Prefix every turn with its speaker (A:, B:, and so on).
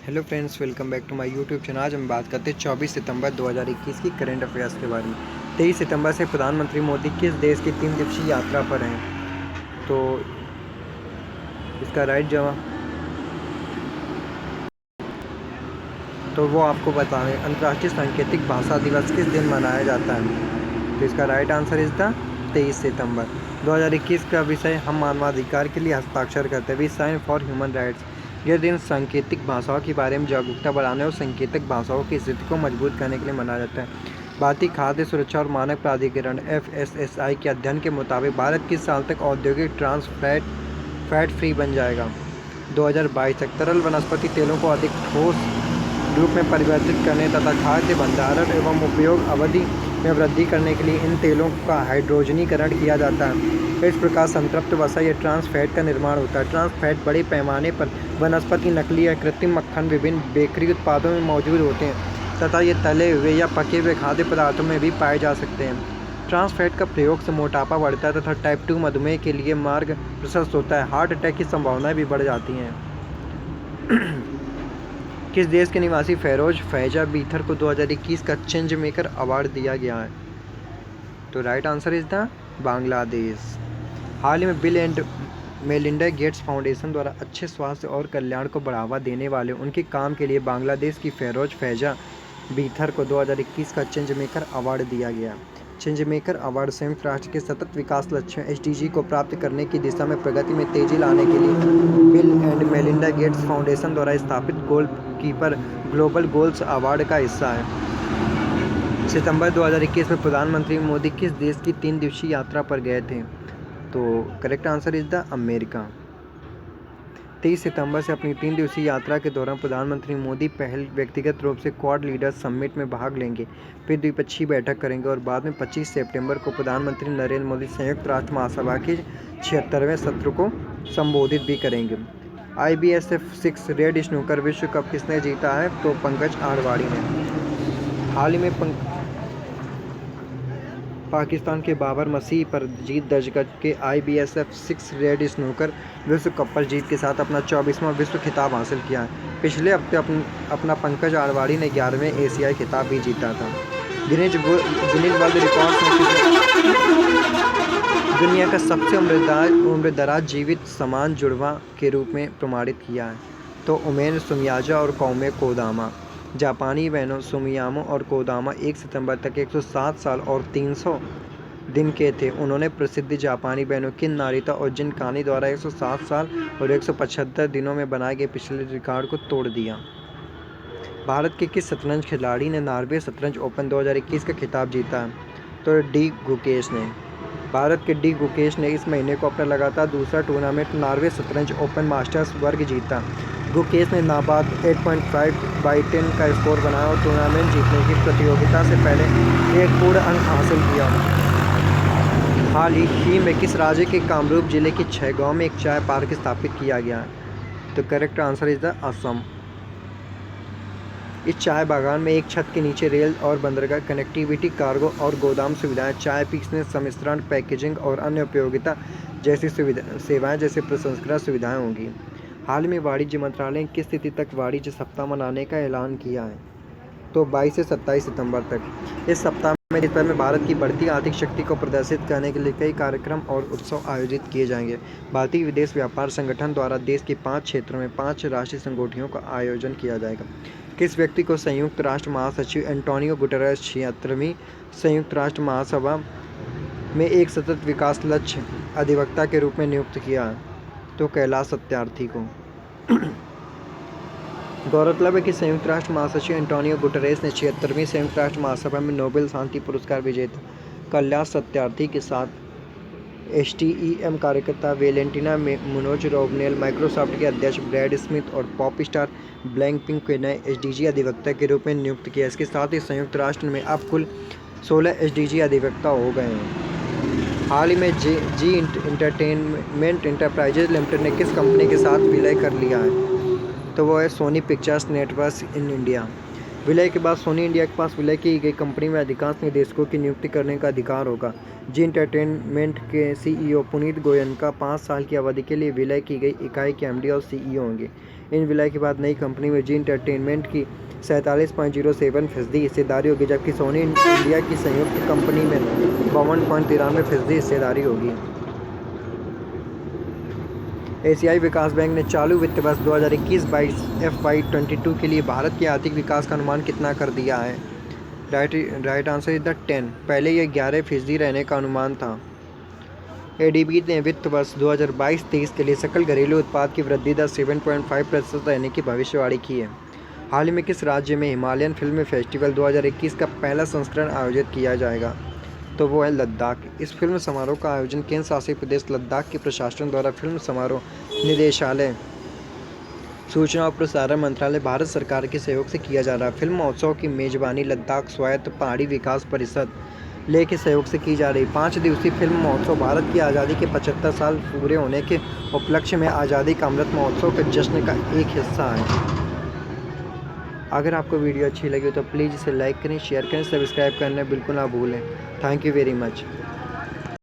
A: Hello friends, welcome back to my YouTube channel. आज हम बात करते हैं 24 सितंबर 2021 की करंट अफेयर्स के बारे में। 23 सितंबर से प्रधानमंत्री मोदी किस देश की 3 दिवसीय यात्रा पर हैं? तो इसका राइट जवाब तो वो आपको बताएं। अंतर्राष्ट्रीय सांकेतिक भाषा दिवस किस दिन मनाया जाता है? तो इसका राइट आंसर इज द 23 सितंबर 2021 का विषय हम मानवाधिकार के लिए हस्ताक्षर करते हैं। We sign for human rights. यह दिन सांकेतिक भाषाओं के बारे में जागरूकता बढ़ाने और सांकेतिक भाषाओं की स्थिति को मजबूत करने के लिए मनाया जाता है। भारतीय खाद्य सुरक्षा और मानक प्राधिकरण FSSAI के अध्ययन के मुताबिक भारत किस साल तक औद्योगिक ट्रांस फैट फ्री बन जाएगा? 2022 तक। तरल वनस्पति तेलों को अधिक ठोस रूप में परिवर्तित करने तथा खाद्य भंडारण एवं उपयोग अवधि में वृद्धि करने के लिए इन तेलों का हाइड्रोजनीकरण किया जाता है। इस प्रकार संतृप्त वसा या ट्रांस फैट का निर्माण होता है। ट्रांस फैट बड़े पैमाने पर वनस्पति, नकली या कृत्रिम मक्खन, विभिन्न बेकरी उत्पादों में मौजूद होते हैं तथा ये तले हुए या पके हुए खाद्य पदार्थों में भी पाए जा सकते हैं। ट्रांस फैट का प्रयोग से मोटापा बढ़ता है तथा टाइप 2 मधुमेह के लिए मार्ग प्रशस्त होता है। हार्ट अटैक की संभावनाएं भी बढ़ जाती हैं। किस देश के निवासी फेरोज फैजा बीथर को 2021 का चेंज मेकर अवार्ड दिया गया है? तो right answer is the Bangladesh. हाल ही में Bill and Melinda Gates Foundation द्वारा अच्छे स्वास्थ्य और कल्याण को बढ़ावा देने वाले उनके काम के लिए बांग्लादेश की फेरोज फैजा बीथर को 2021 का चेंज मेकर अवार्ड दिया गया। चेंज मेकर अवार्ड संयुक्त राष्ट्र के सतत विकास लक्ष्यों SDG को प्राप्त करने की दिशा में प्रगति में तेजी लाने के लिए bill and Melinda Gates Foundation द्वारा स्थापित goal keeper global goals award का हिस्सा है। सितंबर 2021 में प्रधानमंत्री मोदी किस देश की 3 दिवसीय यात्रा पर गए थे? तो correct answer is the America. 23 सितंबर से अपनी 3 दिवसीय यात्रा के दौरान प्रधानमंत्री मोदी पहल व्यक्तिगत रूप से क्वाड लीडर्स समिट में भाग लेंगे, फिर द्विपक्षीय बैठक करेंगे और बाद में 25 सितंबर को प्रधानमंत्री नरेंद्र मोदी संयुक्त राष्ट्र महासभा के 76वें सत्र को संबोधित भी करेंगे। IBSF 6 रेड स्नूकर विश्व कप किसने जीता है? तो पंकज आडवाणी ने। हाल ही में पाकिस्तान के बाबर मसीह पर जीत दर्ज करके IBSF 6 रेड स्नूकर विश्व कप पर जीत के साथ अपना 24वां विश्व खिताब हासिल किया है। पिछले हफ्ते अपना पंकज आडवाणी ने 11वें एशियाई खिताब भी जीता था। गिनीज वर्ल्ड रिकॉर्ड्स ने दुनिया का सबसे उम्रदराज जीवित समान जुड़वा के रूप में प्रमाणित किया है। तो उमेन सुमियाजा और कौमे कोदामा। जापानी बहनों सुमियामो और कोदामा 1 सितंबर तक 107 साल और 300 दिन के थे। उन्होंने प्रसिद्ध जापानी बहनों किन नारिता और जिन कानी द्वारा 107 साल और 175 दिनों में बनाए गए पिछले रिकॉर्ड को तोड़ दिया। भारत के किस शतरंज खिलाड़ी ने नॉर्वे शतरंज ओपन 2021 का खिताब जीता है? तो डी गुकेश ने। भारत के डी गुकेश ने इस महीने को अपना लगातार दूसरा टूर्नामेंट नॉर्वे शतरंज ओपन मास्टर्स वर्ग जीता। गुकेश ने नाबाद 8.5/10 का स्कोर बनाया और टूर्नामेंट जीतने की प्रतियोगिता से पहले एक पूर्ण अंक हासिल किया। हाल ही में किस राज्य के कामरूप जिले के 6 गाँव में एक चाय पार्क स्थापित किया गया है? तो correct answer is the Assam. इस चाय बागान में एक छत के नीचे रेल और बंदरगाह कनेक्टिविटी, कार्गो और गोदाम सुविधाएं, चाय पीसने, सम्मिश्रण, पैकेजिंग और अन्य उपयोगिता जैसी सेवाएं जैसे प्रसंस्करण सुविधाएं होंगी। हाल में वाणिज्य मंत्रालय ने किस तिथि तक वाणिज्य सप्ताह मनाने का ऐलान किया है? तो 22 से 27 सितंबर तक। इस सप्ताह में देश भर में भारत की बढ़ती आर्थिक शक्ति को प्रदर्शित करने के लिए कई कार्यक्रम और उत्सव आयोजित किए जाएंगे। भारतीय विदेश व्यापार संगठन द्वारा देश के 5 क्षेत्रों में 5 राष्ट्रीय संगोष्ठियों का आयोजन किया जाएगा। किस व्यक्ति को संयुक्त राष्ट्र महासचिव एंटोनियो गुटेरेस 76वीं संयुक्त राष्ट्र महासभा में एक सतत विकास लक्ष्य अधिवक्ता के रूप में नियुक्त किया है? तो कैलाश सत्यार्थी को। गौरतलब है कि संयुक्त राष्ट्र महासचिव एंटोनियो गुटेरेस ने 76वीं संयुक्त राष्ट्र महासभा में नोबेल शांति पुरस्कार विजेता कैलाश सत्यार्थी के साथ STEM कार्यकर्ता वेलेंटिना मुनोज रोवनेल, माइक्रोसॉफ्ट के अध्यक्ष ब्रैड स्मिथ और पॉप स्टार ब्लैकपिंक को नए SDG अधिवक्ता के रूप में नियुक्त किया। इसके साथ ही संयुक्त राष्ट्र में अब कुल 16 SDG अधिवक्ता हो गए हैं। हाल ही में जी इंटरटेनमेंट एंटरप्राइजेज लिमिटेड ने किस कंपनी के साथ विलय कर लिया है? तो वो है Sony Pictures Networks in India. विलय के बाद सोनी इंडिया के पास विलय की गई कंपनी में अधिकांश निदेशकों की नियुक्ति करने का अधिकार होगा। जी एंटरटेनमेंट के सीईओ पुनीत गोयनका 5 साल की अवधि के लिए विलय की गई इकाई के एमडी और सीईओ होंगे। इन विलय के बाद नई कंपनी में जी एंटरटेनमेंट की 47.07% हिस्सेदारी होगी, जबकि सोनी इंडिया की संयुक्त कंपनी में 52.93% हिस्सेदारी होगी। एशियाई विकास बैंक ने चालू वित्त वर्ष 2021-22 FY22 के लिए भारत के आर्थिक विकास का अनुमान कितना कर दिया है? Right answer is the 10। पहले यह 11% रहने का अनुमान था। एडीबी ने वित्त वर्ष 2022-23 के लिए सकल घरेलू उत्पाद की वृद्धि दर 7.5% रहने की भविष्यवाणी की है। हाल ही में किस राज्य में हिमालयन फिल्म फेस्टिवल 2021 का पहला संस्करण आयोजित किया जाएगा? तो वो है लद्दाख। इस फिल्म समारोह का आयोजन केंद्र शासित प्रदेश लद्दाख के प्रशासन द्वारा फिल्म समारोह निदेशालय, सूचना और प्रसारण मंत्रालय, भारत सरकार के सहयोग से किया जा रहा है। फिल्म महोत्सव की मेजबानी लद्दाख स्वायत्त पहाड़ी विकास परिषद लेह के सहयोग से की जा रही। 5 दिवसीय फिल्म महोत्सव भारत की आज़ादी के 75 साल पूरे होने के उपलक्ष्य में आज़ादी का अमृत महोत्सव के जश्न का एक हिस्सा है। अगर आपको वीडियो अच्छी लगी हो तो प्लीज़ इसे लाइक करें, शेयर करें, सब्सक्राइब करना बिल्कुल ना भूलें। Thank you very much.